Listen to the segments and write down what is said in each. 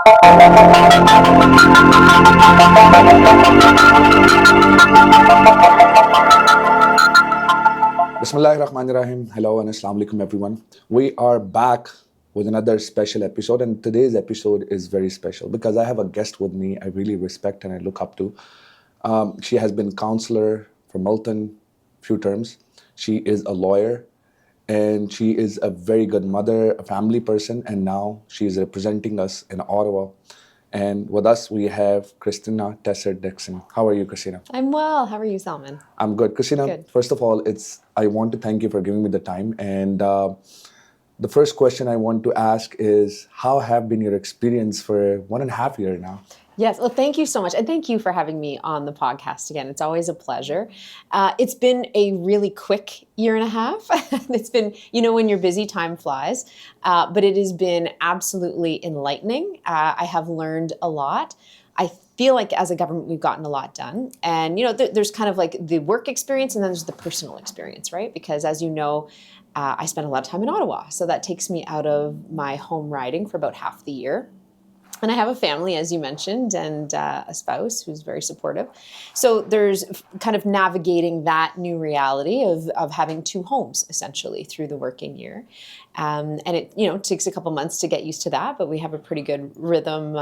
Bismillahirrahmanirrahim. Hello and Assalamu alaikum everyone. We are back with another special episode, and today's episode is very special because I have a guest with me I really respect and I look up to. She has been counselor for Milton few terms. She is a lawyer and she is a very good mother, a family person, and now she is representing us in Ottawa. And with us, we have Kristina Tesser Derksen. How are you, Kristina? I'm well. How are you, Salman? I'm good. Kristina, Good. First of all, I want to thank you for giving me the time. And the first question I want to ask is, how have been your experience for 1.5 years now? Yes. Well, thank you so much. And thank you for having me on the podcast again. It's always a pleasure. It's been a really quick 1.5 years. It's been, when you're busy, time flies. But it has been absolutely enlightening. I have learned a lot. I feel like as a government, we've gotten a lot done. And, there's kind of like the work experience and then there's the personal experience, right? Because as you know, I spend a lot of time in Ottawa. So that takes me out of my home riding for about half the year. And I have a family, as you mentioned, and a spouse who's very supportive. So there's kind of navigating that new reality of having two homes, essentially, through the working year. And it, takes a couple months to get used to that, but we have a pretty good rhythm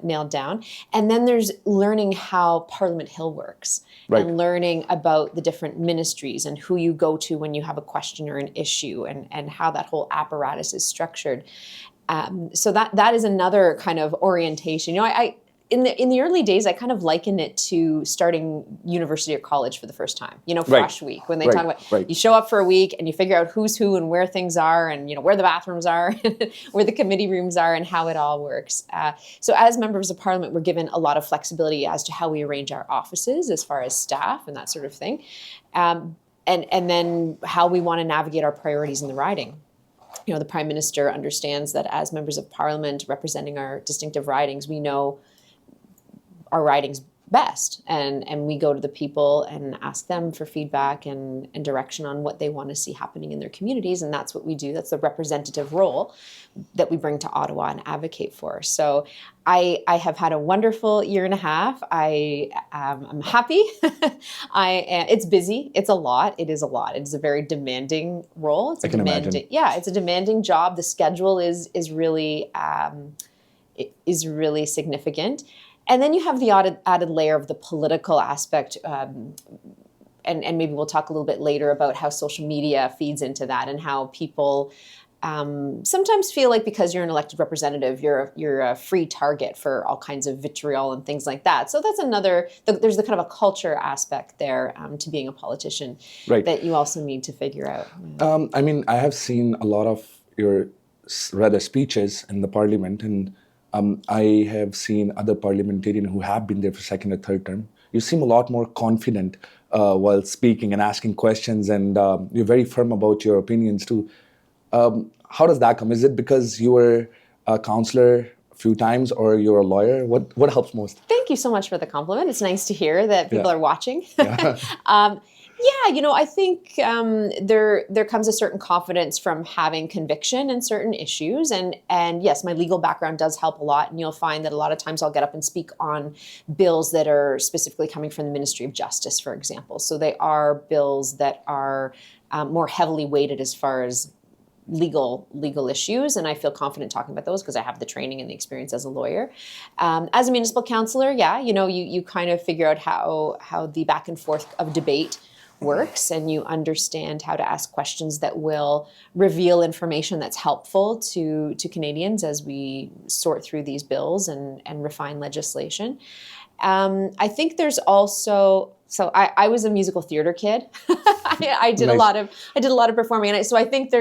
nailed down. And then there's learning how Parliament Hill works. Right. And learning about the different ministries and who you go to when you have a question or an issue and how that whole apparatus is structured. So that is another kind of orientation. In the early days, I kind of liken it to starting university or college for the first time. Fresh week, when they talk about you show up for a week and you figure out who's who and where things are and where the bathrooms are, where the committee rooms are, and how it all works. So as members of Parliament, we're given a lot of flexibility as to how we arrange our offices as far as staff and that sort of thing, and then how we want to navigate our priorities in the riding. The Prime Minister understands that as members of Parliament representing our distinctive ridings, we know our ridings best. And we go to the people and ask them for feedback and direction on what they want to see happening in their communities. And that's what we do. That's the representative role that we bring to Ottawa and advocate for. So I have had a wonderful 1.5 years. I'm happy. It's busy. It's a lot. It is a lot. It is a very demanding role. It's a demanding job. The schedule is really significant. And then you have the added layer of the political aspect. And maybe we'll talk a little bit later about how social media feeds into that and how people sometimes feel like because you're an elected representative, you're a free target for all kinds of vitriol and things like that. So that's there's the kind of a culture aspect there to being a politician that you also need to figure out. I have seen a lot of your rather speeches in the Parliament, and I have seen other parliamentarians who have been there for second or third term. You seem a lot more confident while speaking and asking questions, and you're very firm about your opinions too. How does that come? Is it because you were a counselor a few times or you're a lawyer? What helps most? Thank you so much for the compliment. It's nice to hear that people are watching. Yeah. I think there comes a certain confidence from having conviction in certain issues. And yes, my legal background does help a lot. And you'll find that a lot of times I'll get up and speak on bills that are specifically coming from the Ministry of Justice, for example. So they are bills that are more heavily weighted as far as legal issues, and I feel confident talking about those because I have the training and the experience as a lawyer. As a municipal councillor, you kind of figure out how the back and forth of debate works, and you understand how to ask questions that will reveal information that's helpful to Canadians as we sort through these bills and refine legislation. I think there's also, so I was a musical theater kid. I did a lot of performing, and so I think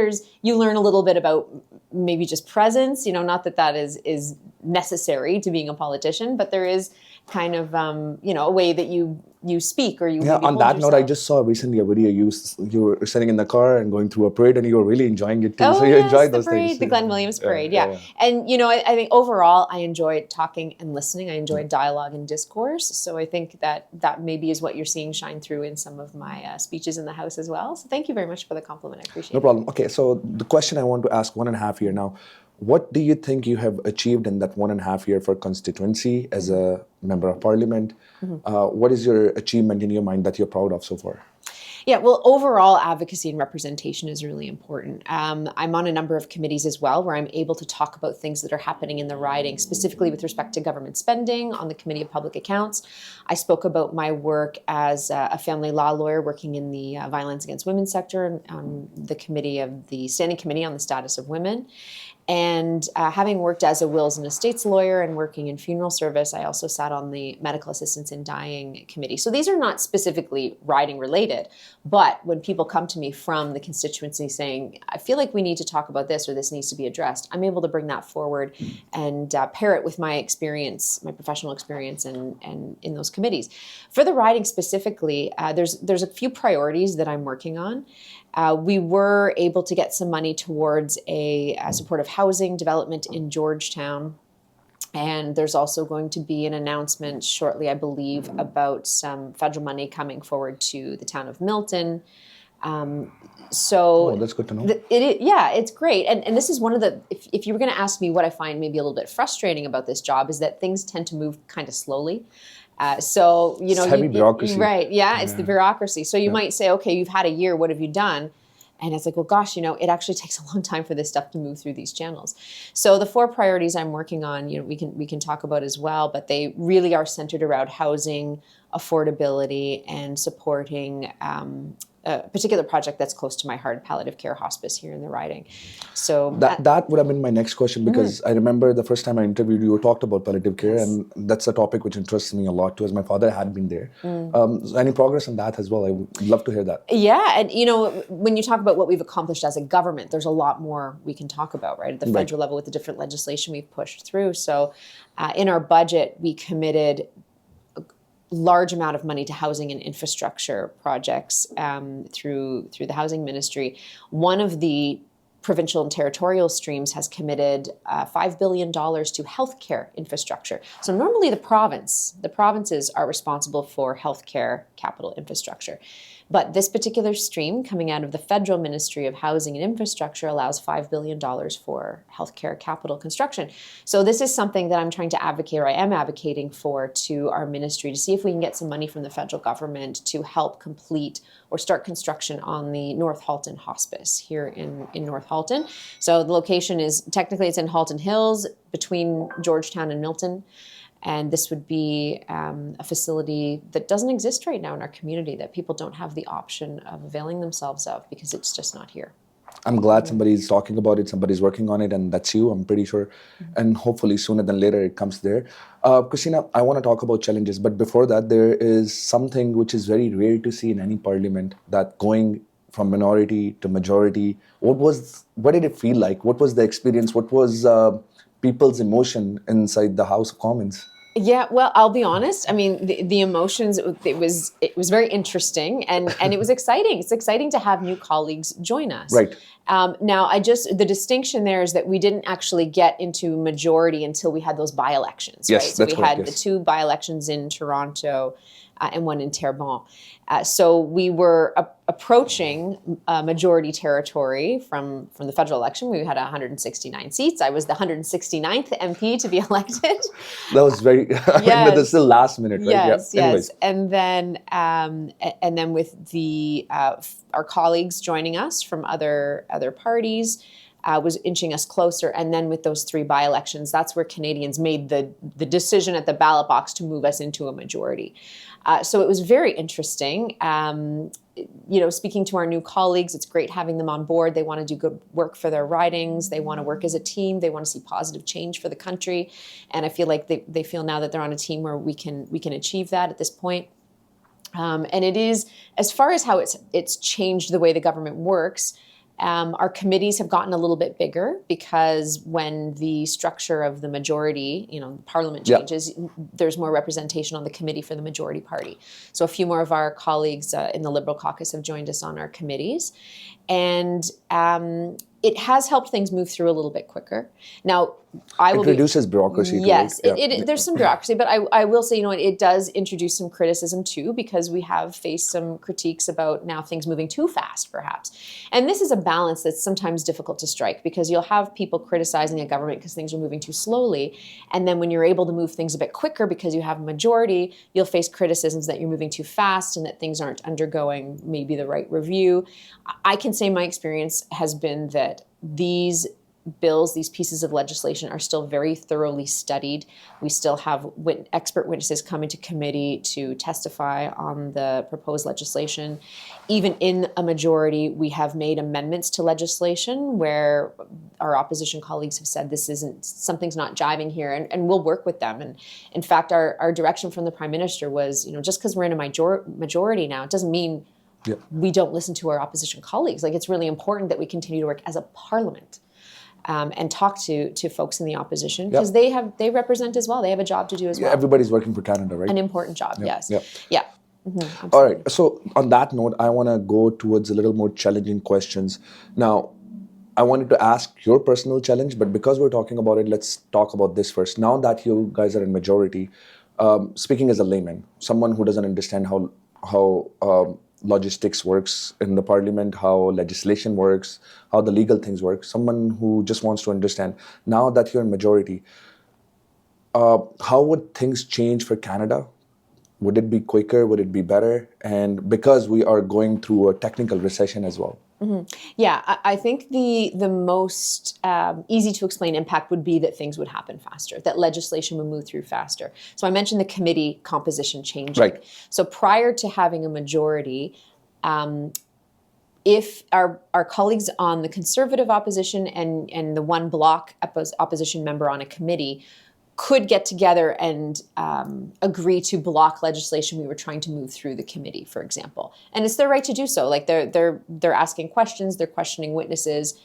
you learn a little bit about maybe just presence. Not that is necessary to being a politician, but there is kind of a way that you speak or you. Yeah. On that note, I just saw recently a video you were sitting in the car and going through a parade, and you were really enjoying it too. Oh, so you yes, enjoyed those parade, things. the Glenn Williams parade. Yeah. And I think overall I enjoyed talking and listening. I enjoyed dialogue and discourse. So I think that maybe is what you're seeing shine through in some of my speeches in the House as well. So thank you very much for the compliment. I appreciate it. No problem. Okay, so the question I want to ask 1.5 years now. What do you think you have achieved in that 1.5 year for constituency as a member of parliament? What is your achievement in your mind that you're proud of so far? Yeah, well, overall advocacy and representation is really important. I'm on a number of committees as well where I'm able to talk about things that are happening in the riding, specifically with respect to government spending on the Committee of Public Accounts. I spoke about my work as a family law lawyer working in the violence against women sector on the Standing Committee on the Status of Women. And having worked as a wills and estates lawyer and working in funeral service, I also sat on the medical assistance in dying committee. So these are not specifically riding related, but when people come to me from the constituency saying, I feel like we need to talk about this or this needs to be addressed, I'm able to bring that forward and pair it with my experience, my professional experience and in those committees. For the riding specifically, there's a few priorities that I'm working on. We were able to get some money towards a supportive housing development in Georgetown. And there's also going to be an announcement shortly, I believe, about some federal money coming forward to the town of Milton. Oh, that's good to know. It's great. And this is one of the, if you were going to ask me what I find maybe a little bit frustrating about this job, is that things tend to move kind of slowly. So, you know, it's heavy bureaucracy. Right. Yeah, it's the bureaucracy. So you might say, okay, you've had a year. What have you done? And it's like, well, gosh, you know, it actually takes a long time for this stuff to move through these channels. So the 4 priorities I'm working on, you know, we can talk about as well, but they really are centered around housing, affordability, and supporting a particular project that's close to my heart, palliative care hospice here in the riding. So that would have been my next question, because I remember the first time I interviewed you, talked about palliative care, and that's a topic which interests me a lot too, as my father had been there. So any progress on that as well? I would love to hear that. Yeah, and you know, when you talk about what we've accomplished as a government, there's a lot more we can talk about, right? At the federal level with the different legislation we've pushed through. So in our budget, we committed large amount of money to housing and infrastructure projects through the housing ministry. One of the provincial and territorial streams has committed $5 billion to healthcare infrastructure. So normally the provinces are responsible for healthcare capital infrastructure. But this particular stream coming out of the Federal Ministry of Housing and Infrastructure allows $5 billion for healthcare capital construction. So this is something that I'm trying to advocate, or I am advocating for, to our ministry to see if we can get some money from the federal government to help complete or start construction on the North Halton Hospice here in North Halton. So the location is, technically it's in Halton Hills between Georgetown and Milton. And this would be a facility that doesn't exist right now in our community, that people don't have the option of availing themselves of because it's just not here. I'm glad somebody's talking about it, somebody's working on it, and that's you, I'm pretty sure. And hopefully sooner than later it comes there. Kristina, I want to talk about challenges, but before that, there is something which is very rare to see in any parliament, that going from minority to majority. What did it feel like? What was the experience? What was people's emotion inside the House of Commons? Yeah, well, I'll be honest. I mean, the emotions, it was very interesting and it was exciting. It's exciting to have new colleagues join us. Right. Now, the distinction there is that we didn't actually get into majority until we had those by-elections. Yes, right? So that's we correct, had the 2 by-elections in Toronto and 1 in Terrebonne. So we were approaching majority territory from the federal election. We had 169 seats. I was the 169th MP to be elected. That was very, but it's still last minute, right? Yes, yeah. yes. And then with our colleagues joining us from other parties, was inching us closer. And then with those 3 by-elections, that's where Canadians made the decision at the ballot box to move us into a majority. So it was very interesting. You know, speaking to our new colleagues, it's great having them on board. They want to do good work for their ridings. They want to work as a team. They want to see positive change for the country. And I feel like they feel now that they're on a team where we can achieve that at this point. And it is, as far as how it's changed the way the government works, our committees have gotten a little bit bigger because when the structure of the majority, you know, parliament changes, there's more representation on the committee for the majority party. So a few more of our colleagues in the Liberal caucus have joined us on our committees. And it has helped things move through a little bit quicker. Now, I will It reduces bureaucracy. Yes, Too, right? there's some bureaucracy, but I will say, it does introduce some criticism too, because we have faced some critiques about now things moving too fast, perhaps. And this is a balance that's sometimes difficult to strike, because you'll have people criticizing a government because things are moving too slowly. And then when you're able to move things a bit quicker because you have a majority, you'll face criticisms that you're moving too fast and that things aren't undergoing maybe the right review. I can say my experience has been that these bills, these pieces of legislation are still very thoroughly studied. We still have expert witnesses come into committee to testify on the proposed legislation. Even in a majority, we have made amendments to legislation where our opposition colleagues have said something's not jiving here, and we'll work with them. And in fact, our direction from the Prime Minister was, just because we're in a majority now, it doesn't mean we don't listen to our opposition colleagues. Like, it's really important that we continue to work as a parliament. And talk to folks in the opposition, because they represent as well. They have a job to do as well. Everybody's working for Canada, right? An important job, yes. Yeah. Mm-hmm, all right. So on that note, I want to go towards a little more challenging questions. Now, I wanted to ask your personal challenge, but because we're talking about it, let's talk about this first. Now that you guys are in majority, speaking as a layman, someone who doesn't understand how logistics works in the parliament, how legislation works, how the legal things work, someone who just wants to understand, now that you're in majority, how would things change for Canada? Would it be quicker? Would it be better? And because we are going through a technical recession as well. Mm-hmm. Yeah, I think the most easy to explain impact would be that things would happen faster, that legislation would move through faster. So I mentioned the committee composition changing. Right. So prior to having a majority, if our colleagues on the Conservative opposition and the one bloc opposition member on a committee could get together and agree to block legislation we were trying to move through the committee, for example. And it's their right to do so. Like, they're asking questions, they're questioning witnesses,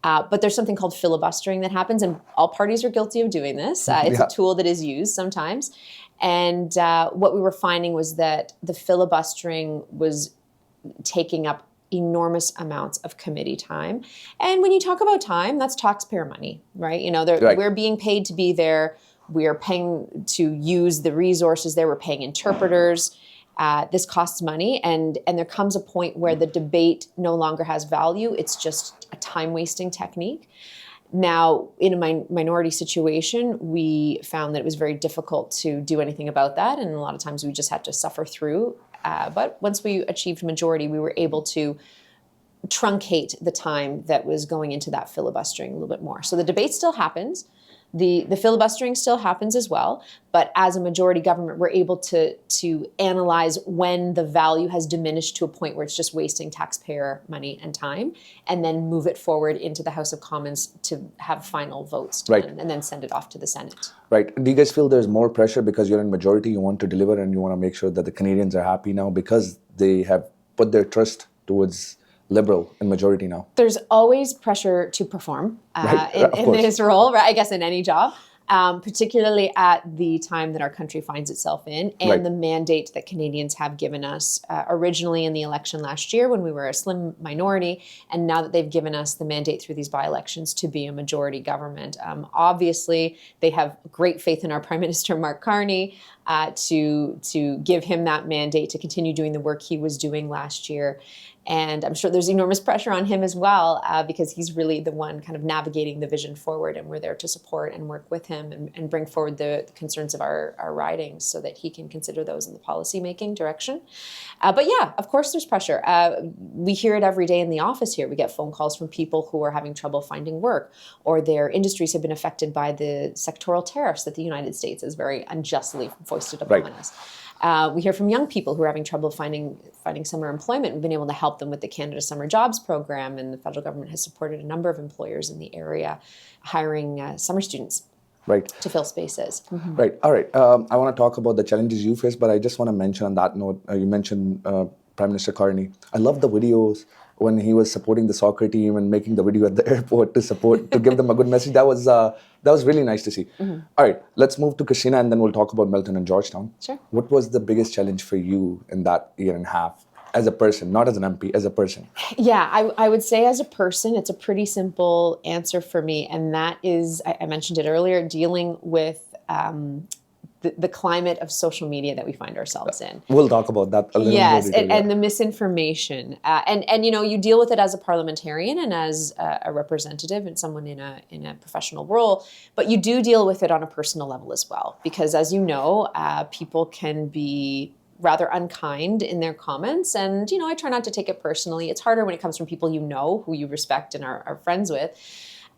but there's something called filibustering that happens, and all parties are guilty of doing this. It's a tool that is used sometimes. And what we were finding was that the filibustering was taking up enormous amounts of committee time. And when you talk about time, that's taxpayer money, right? We're being paid to be there. We are paying to use the resources there. We're paying interpreters. This costs money. And there comes a point where the debate no longer has value. It's just a time-wasting technique. Now, in a minority situation, we found that it was very difficult to do anything about that. And a lot of times we just had to suffer through. But once we achieved majority, we were able to truncate the time that was going into that filibustering a little bit more. So the debate still happens. The filibustering still happens as well, but as a majority government, we're able to analyze when the value has diminished to a point where it's just wasting taxpayer money and time, and then move it forward into the House of Commons to have final votes done, and then send it off to the Senate. Right. Do you guys feel there's more pressure because you're in majority, you want to deliver and you want to make sure that the Canadians are happy now because they have put their trust towards Liberal in majority now? There's always pressure to perform in this role, right? I guess in any job, particularly at the time that our country finds itself in, and the mandate that Canadians have given us originally in the election last year when we were a slim minority, and now that they've given us the mandate through these by-elections to be a majority government. Obviously, they have great faith in our Prime Minister, Mark Carney, to give him that mandate to continue doing the work he was doing last year. And I'm sure there's enormous pressure on him as well, because he's really the one kind of navigating the vision forward, and we're there to support and work with him and bring forward the concerns of our ridings so that he can consider those in the policy-making direction. But yeah, of course there's pressure. We hear it every day in the office here. We get phone calls from people who are having trouble finding work, or their industries have been affected by the sectoral tariffs that the United States has very unjustly foisted upon us. We hear from young people who are having trouble finding summer employment. We've been able to help them with the Canada Summer Jobs Program, and the federal government has supported a number of employers in the area hiring summer students to fill spaces. Mm-hmm. Right. All right. I want to talk about the challenges you face, but I just want to mention on that note, you mentioned Prime Minister Carney. I love the videos when he was supporting the soccer team and making the video at the airport to give them a good message. That was really nice to see. Mm-hmm. All right, let's move to Kristina, and then we'll talk about Milton and Georgetown. Sure. What was the biggest challenge for you in that year and a half? as a person, not as an MP, as a person? Yeah, I would say as a person, it's a pretty simple answer for me. And that is, I mentioned it earlier, dealing with the climate of social media that we find ourselves in. We'll talk about that a little more Yes, detail. and the misinformation, and you deal with it as a parliamentarian and as a representative and someone in a professional role, but you do deal with it on a personal level as well, because as you know, people can be rather unkind in their comments, and I try not to take it personally. It's harder when it comes from people who you respect and are friends with.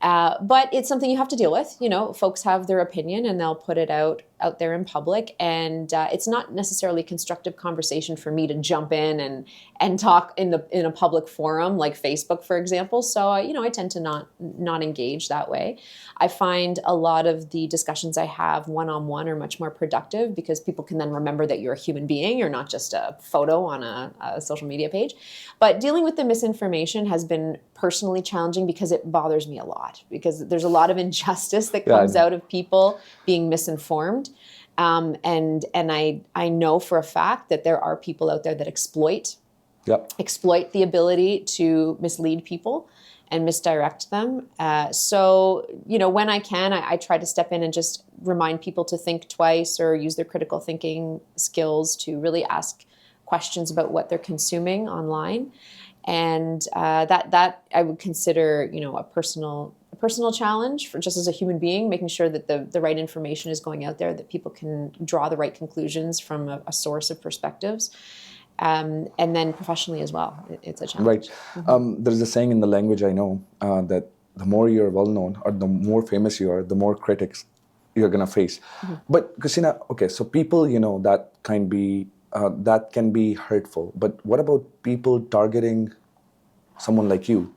But it's something you have to deal with. Folks have their opinion and they'll put it out there in public. And it's not necessarily a constructive conversation for me to jump in and talk in a public forum like Facebook, for example. So, I tend to not engage that way. I find a lot of the discussions I have one-on-one are much more productive because people can then remember that you're a human being. You're not just a photo on a social media page. But dealing with the misinformation has been personally challenging because it bothers me a lot, because there's a lot of injustice that comes out of people being misinformed. And I know for a fact that there are people out there that exploit the ability to mislead people and misdirect them. So, when I can, I try to step in and just remind people to think twice or use their critical thinking skills to really ask questions about what they're consuming online. And that I would consider, a personal challenge for just as a human being, making sure that the right information is going out there, that people can draw the right conclusions from a source of perspectives. And then professionally as well, it's a challenge. Right. Mm-hmm. There's a saying in the language I know that the more you're well known or the more famous you are, the more critics you're going to face. Mm-hmm. But Kristina, okay, so people, that can be hurtful. But what about people targeting someone like you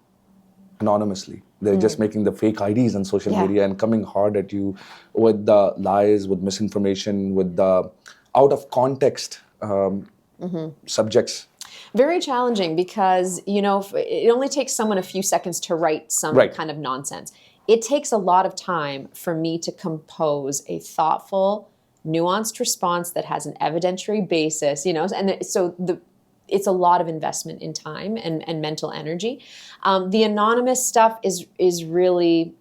anonymously? They're just making the fake IDs on social media and coming hard at you with the lies, with misinformation, with the out of context subjects. Very challenging because, it only takes someone a few seconds to write some kind of nonsense. It takes a lot of time for me to compose a thoughtful, nuanced response that has an evidentiary basis, and so it's a lot of investment in time and mental energy. The anonymous stuff is really,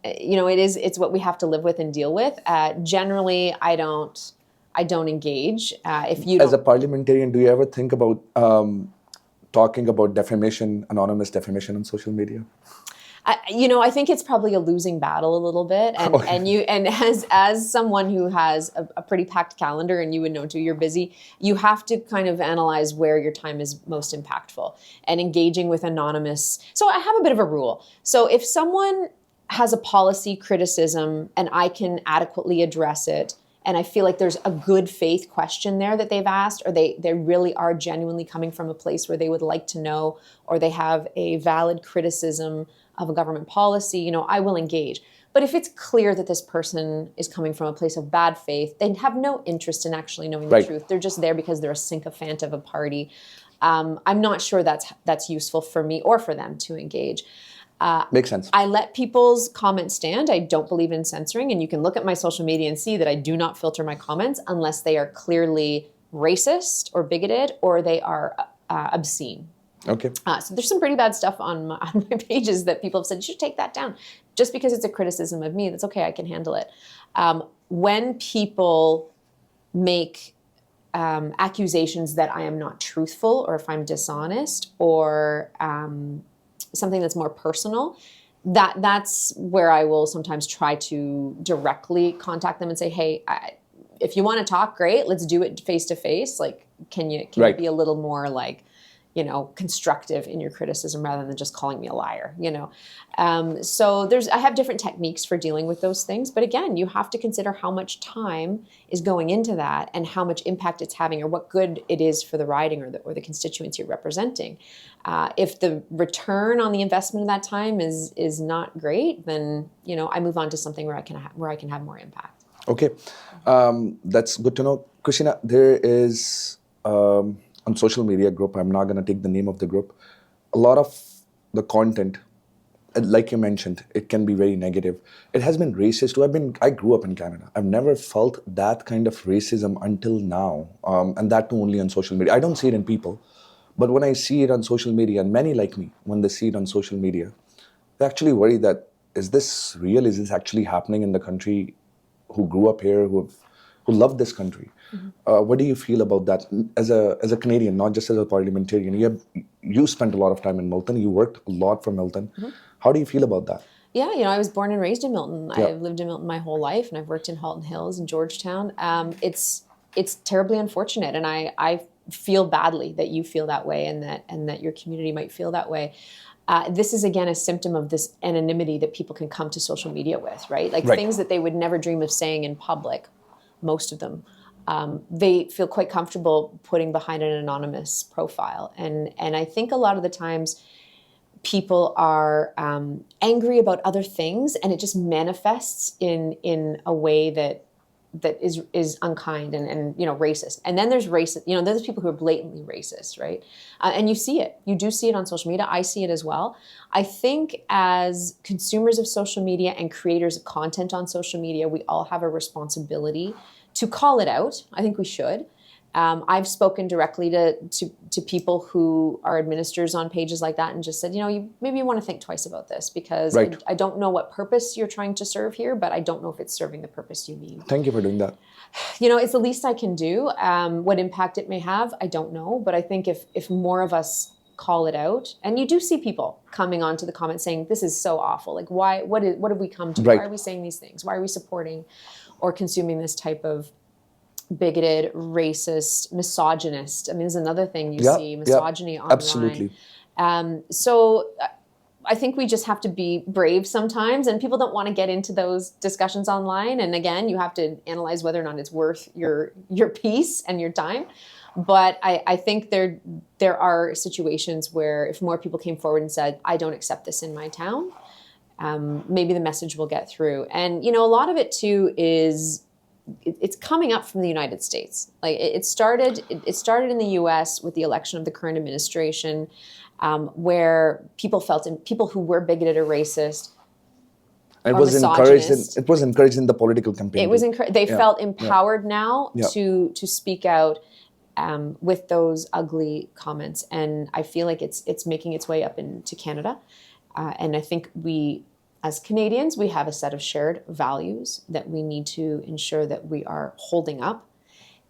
it's what we have to live with and deal with. Generally, I don't engage. If you as a parliamentarian, do you ever think about talking about defamation, anonymous defamation on social media? I think it's probably a losing battle a little bit, and as someone who has a pretty packed calendar, and you would know too, you're busy. You have to kind of analyze where your time is most impactful, and engaging with anonymous. So I have a bit of a rule. So if someone has a policy criticism and I can adequately address it, and I feel like there's a good faith question there that they've asked, or they really are genuinely coming from a place where they would like to know, or they have a valid criticism of a government policy, I will engage. But if it's clear that this person is coming from a place of bad faith, they have no interest in actually knowing the truth. They're just there because they're a sycophant of a party. I'm not sure that's useful for me or for them to engage. Makes sense. I let people's comments stand. I don't believe in censoring, and you can look at my social media and see that I do not filter my comments unless they are clearly racist or bigoted or they are obscene. Okay. So there's some pretty bad stuff on my pages that people have said, you should take that down. Just because it's a criticism of me, that's okay, I can handle it. When people make accusations that I am not truthful, or if I'm dishonest, or something that's more personal, that's where I will sometimes try to directly contact them and say, hey, if you want to talk, great, let's do it face to face. Like, can you be a little more like, constructive in your criticism rather than just calling me a liar, So I have different techniques for dealing with those things. But again, you have to consider how much time is going into that and how much impact it's having, or what good it is for the riding or the constituents you're representing. If the return on the investment of that time is not great, then, I move on to something where I can have more impact. Okay. That's good to know. Kristina, there is... on social media group, I'm not going to take the name of the group, a lot of the content, like you mentioned, it can be very negative. It has been racist. I grew up in Canada. I've never felt that kind of racism until now, and that too only on social media. I don't see it in people, But when I see it on social media, and many like me, when they see it on social media, they actually worry that, is this real? Is this actually happening in the country, who grew up here, who love this country? What do you feel about that as a Canadian, not just as a parliamentarian? You spent a lot of time in Milton. You worked a lot for Milton. How do you feel about that? Yeah, I was born and raised in Milton. Yeah. I've lived in Milton my whole life, and I've worked in Halton Hills and Georgetown. It's terribly unfortunate, and I feel badly that you feel that way, and that your community might feel that way. This is, again, a symptom of this anonymity that people can come to social media with, right? Like things that they would never dream of saying in public, most of them, they feel quite comfortable putting behind an anonymous profile. And I think a lot of the times people are angry about other things, and it just manifests in a way that is unkind and racist. And then there's racist, there's people who are blatantly racist, right? And you see it. You do see it on social media. I see it as well. I think as consumers of social media and creators of content on social media, we all have a responsibility to call it out. I think we should. I've spoken directly to people who are administrators on pages like that and just said, maybe you want to think twice about this, because I don't know what purpose you're trying to serve here, but I don't know if it's serving the purpose you need. Thank you for doing that. It's the least I can do. What impact it may have, I don't know. But I think if more of us call it out, and you do see people coming onto the comments saying, this is so awful. Like, what have we come to? Why are we saying these things? Why are we supporting or consuming this type of bigoted, racist, misogynist? I mean, there's another thing you see, misogyny online. Absolutely. So I think we just have to be brave sometimes, and people don't want to get into those discussions online. And again, you have to analyze whether or not it's worth your peace and your time. But I think there are situations where if more people came forward and said, I don't accept this in my town, maybe the message will get through. And, a lot of it too is it's coming up from the United States. Like it started in the U.S. with the election of the current administration, where people who were bigoted or racist. It was encouraged in the political campaign. It was they felt empowered now to speak out with those ugly comments, and I feel like it's making its way up into Canada, and I think we, as Canadians, we have a set of shared values that we need to ensure that we are holding up.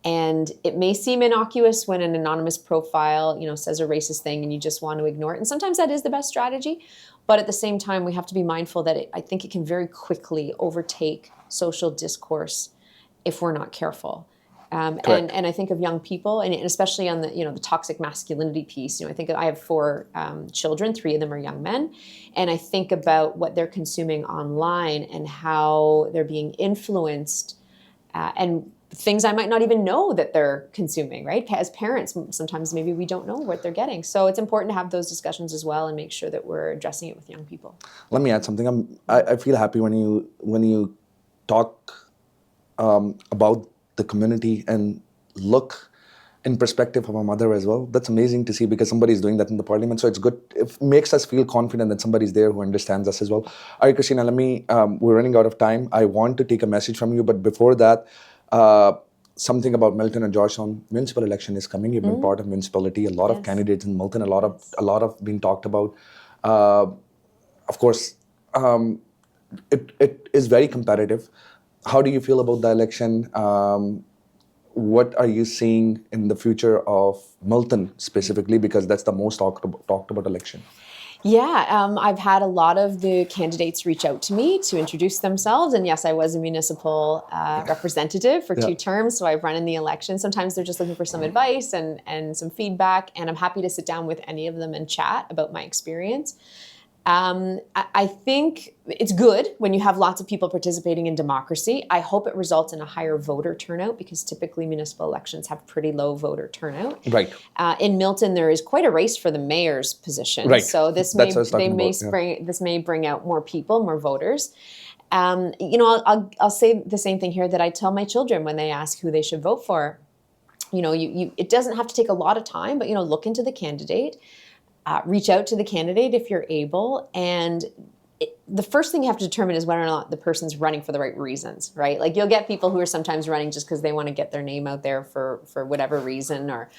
And it may seem innocuous when an anonymous profile, says a racist thing and you just want to ignore it. And sometimes that is the best strategy. But at the same time, we have to be mindful that I think it can very quickly overtake social discourse if we're not careful. And I think of young people, and especially on the toxic masculinity piece. I think I have 4 children, 3 of them are young men, and I think about what they're consuming online and how they're being influenced, and things I might not even know that they're consuming. Right? As parents, sometimes maybe we don't know what they're getting. So it's important to have those discussions as well and make sure that we're addressing it with young people. Let me add something. I feel happy when you talk about the community and look in perspective of a mother as well. That's amazing to see, because somebody's doing that in the parliament. So it's good. It makes us feel confident that somebody's there who understands us as well. All right, Kristina, we're running out of time. I want to take a message from you, but before that, something about Milton and Georgetown. Municipal election is coming. You've been part of municipality. A lot of candidates in Milton. A lot of being talked about. Of course, it is very competitive. How do you feel about the election? What are you seeing in the future of Milton specifically? Because that's the most talked about election. Yeah, I've had a lot of the candidates reach out to me to introduce themselves. And yes, I was a municipal representative for 2 terms, so I've run in the election. Sometimes they're just looking for some advice and some feedback, and I'm happy to sit down with any of them and chat about my experience. I think it's good when you have lots of people participating in democracy. I hope it results in a higher voter turnout, because typically municipal elections have pretty low voter turnout. Right. In Milton, there is quite a race for the mayor's position. Right. So this may bring out more people, more voters. I'll say the same thing here that I tell my children when they ask who they should vote for. It doesn't have to take a lot of time, but look into the candidate. Reach out to the candidate if you're able, and the first thing you have to determine is whether or not the person's running for the right reasons, right? Like you'll get people who are sometimes running just because they want to get their name out there for whatever reason, or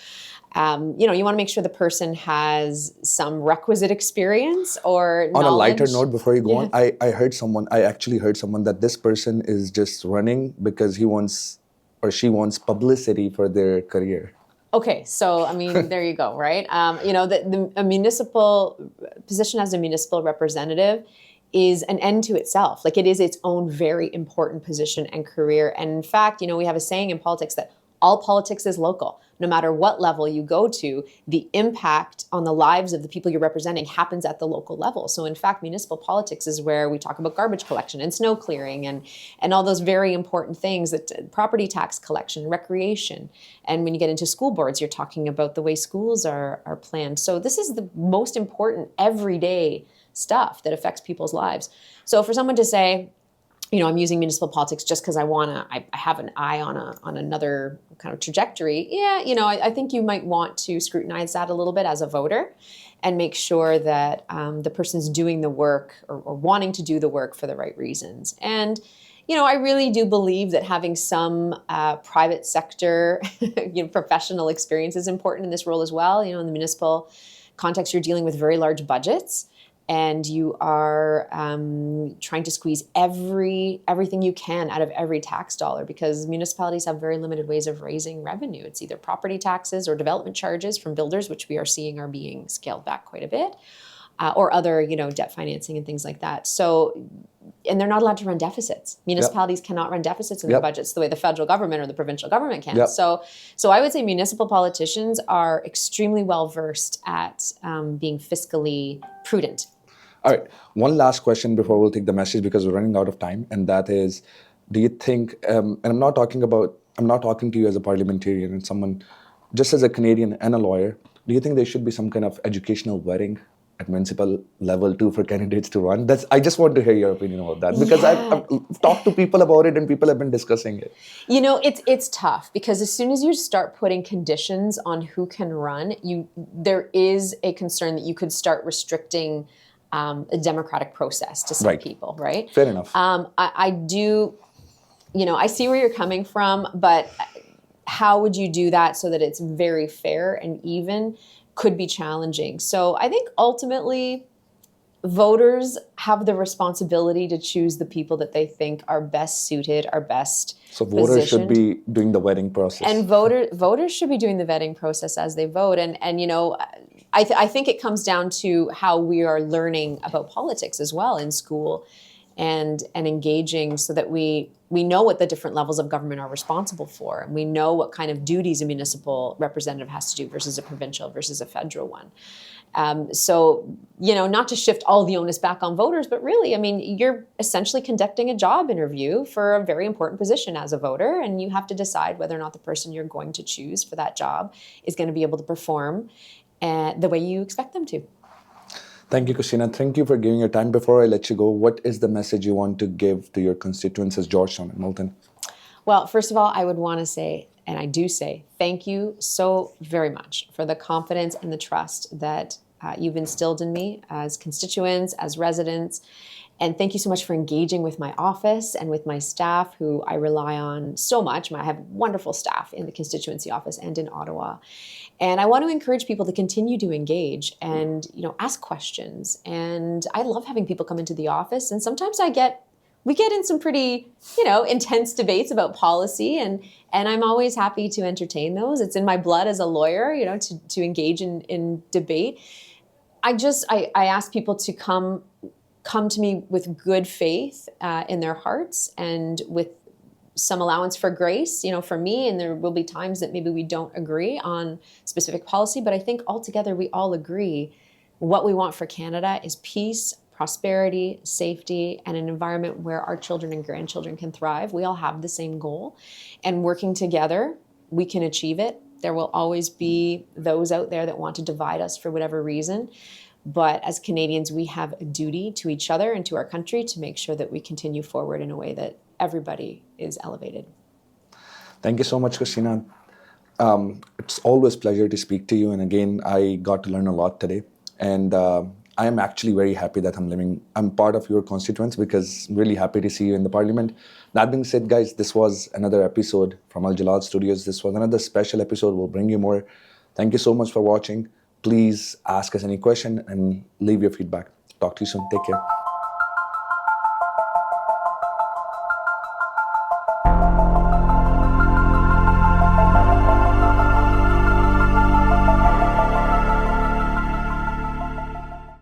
You want to make sure the person has some requisite experience or On a knowledge. lighter note, before you go on, I actually heard someone that this person is just running because he wants or she wants publicity for their career. Okay, so I mean, there you go, right? A municipal position as a municipal representative is an end to itself. Like, it is its own very important position and career. And in fact, we have a saying in politics that all politics is local. No matter what level you go to, the impact on the lives of the people you're representing happens at the local level. So in fact, municipal politics is where we talk about garbage collection and snow clearing and all those very important things, that property tax collection, recreation. And when you get into school boards, you're talking about the way schools are planned. So this is the most important everyday stuff that affects people's lives. So for someone to say, I'm using municipal politics just because I have an eye on another kind of trajectory. Yeah, I think you might want to scrutinize that a little bit as a voter and make sure that the person's doing the work or wanting to do the work for the right reasons. And, I really do believe that having some private sector professional experience is important in this role as well. In the municipal context, you're dealing with very large budgets. And you are trying to squeeze everything you can out of every tax dollar, because municipalities have very limited ways of raising revenue. It's either property taxes or development charges from builders, which we are seeing are being scaled back quite a bit, or other debt financing and things like that. So, and they're not allowed to run deficits. Municipalities cannot run deficits in their budgets the way the federal government or the provincial government can. So I would say municipal politicians are extremely well versed at being fiscally prudent. All right. One last question before we'll take the message, because we're running out of time. And that is, do you think, and I'm not talking to you as a parliamentarian and someone, just as a Canadian and a lawyer, do you think there should be some kind of educational vetting at municipal level too for candidates to run? I just want to hear your opinion about that, because I've talked to people about it and people have been discussing it. It's tough, because as soon as you start putting conditions on who can run, there is a concern that you could start restricting a democratic process to some people, right? Fair enough. I do, I see where you're coming from, but how would you do that so that it's very fair and even could be challenging. So I think ultimately voters have the responsibility to choose the people that they think are best suited, are best So voters should be doing the vetting process. And voters should be doing the vetting process as they vote. And I think it comes down to how we are learning about politics as well in school and engaging, so that we know what the different levels of government are responsible for. And we know what kind of duties a municipal representative has to do versus a provincial versus a federal one. So, not to shift all the onus back on voters, but really, you're essentially conducting a job interview for a very important position as a voter, and you have to decide whether or not the person you're going to choose for that job is going to be able to perform the way you expect them to. Thank you, Kristina. Thank you for giving your time. Before I let you go, what is the message you want to give to your constituents as Georgetown and Milton? Well, first of all, I would want to say, and I do say, thank you so very much for the confidence and the trust that you've instilled in me as constituents, as residents. And thank you so much for engaging with my office and with my staff, who I rely on so much. I have wonderful staff in the constituency office and in Ottawa. And I want to encourage people to continue to engage and, ask questions. And I love having people come into the office. And sometimes we get in some pretty, intense debates about policy, and I'm always happy to entertain those. It's in my blood as a lawyer, to engage in debate. I ask people to come to me with good faith in their hearts and with some allowance for grace, for me, and there will be times that maybe we don't agree on specific policy, but I think altogether we all agree what we want for Canada is peace, prosperity, safety, and an environment where our children and grandchildren can thrive. We all have the same goal, and working together, we can achieve it. There will always be those out there that want to divide us for whatever reason. But as Canadians, we have a duty to each other and to our country to make sure that we continue forward in a way that everybody is elevated. Thank you so much, Kristina. It's always a pleasure to speak to you. And again, I got to learn a lot today. And I am actually very happy that I'm part of your constituents, because I'm really happy to see you in the parliament. That being said, guys, this was another episode from Al-Jallal Studios. This was another special episode. We'll bring you more. Thank you so much for watching. Please ask us any question and leave your feedback. Talk to you soon. Take care.